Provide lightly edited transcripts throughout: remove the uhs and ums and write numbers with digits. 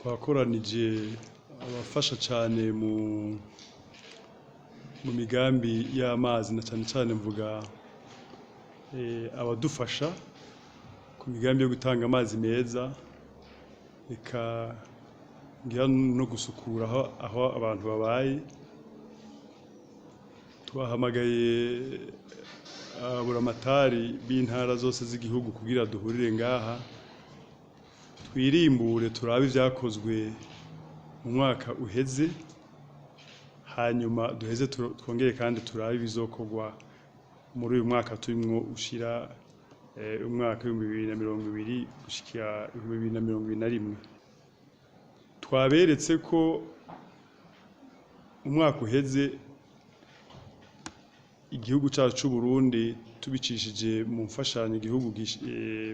twakoranije abafasha cyane mu migambi y'amazi na cyane mvuga abadufasha ku migambi yo gutanga amazi meza eka ngira no gusukura aho abantu babaye. Twahamagaye aburamatari b'intara zose z'igihugu kugira duhurire ngaha twirimbure turabe ibyakozwe mu mwaka uheze, hanyuma duheze twongere kandi turabe ibizokorwa muri uyu mwaka turimo ushira umwaka wa 2020 gushika 2021. Twaberetse ko umwaka uheze igihugu cyacu cy'u Burundi tubicishije mu mfashanyo igihugu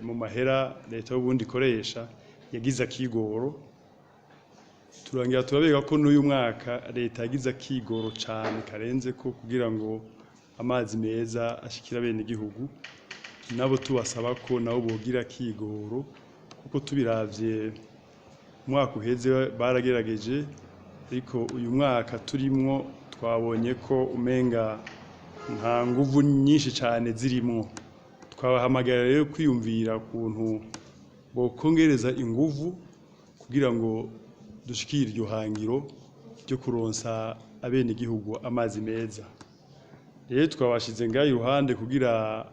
mu mahera leta y'ubundi ikoresha yagize akigoro. Turangira turabega ko n'uyu mwaka leta yagize akigoro cyane karenze ko kugira ngo amazi meza ashikira bene igihugu, nabo tubasaba ko nabo bogira akigoro kuko tubiravye umwaka uheze baragerageje, ariko uyu mwaka turimwo twabonye ko umenga nta nguvu nyinshi cyane zirimwo. Twabahamagara rero kwiyumvira kuntu bokongereza inguvu kugira ngo dushikire iryo hangiro ryo kuronsa abene igihugu amazi meza. Rero twabashize ngaho iruhande kugira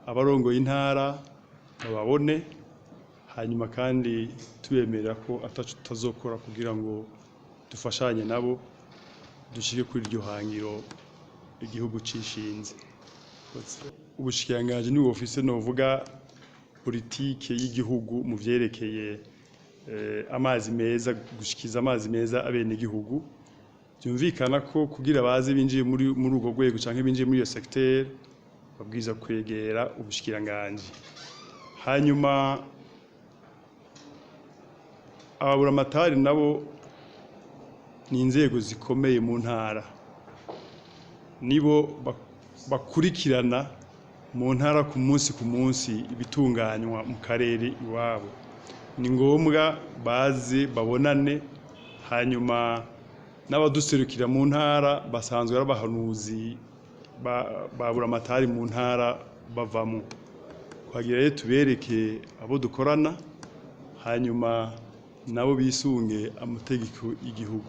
abarongo y'intara bababone, hanyuma kandi tubemerera ko atacu tutazokora kugira ngo dufashanye nabo dushike kuri iryo hangiro igihugu cishinze. Ubushikiranganji ni ofise novuga politike y'igihugu mu vyerekeye amazi meza, gushikiza amazi meza abene igihugu. Byumvikana ko kugira baze binjiye muri urwo rwego canke binjiye muri iyo secteur babwiza kwegera ubushikiranganji. Hanyuma ababuramatari nabo ni inzego zikomeye mu ntara, nibo bakurikirana mu ntara ku munsi ibitunganywa mu karere iwabo. Ni ngombwa baze babonane, hanyuma n'abaduserukira mu ntara basanzwe ari abahanuzi baburamatari mu ntara bavamo. Kwagira rero tubereke abo dukorana, hanyuma nabo bisunge amategeko y'igihugu.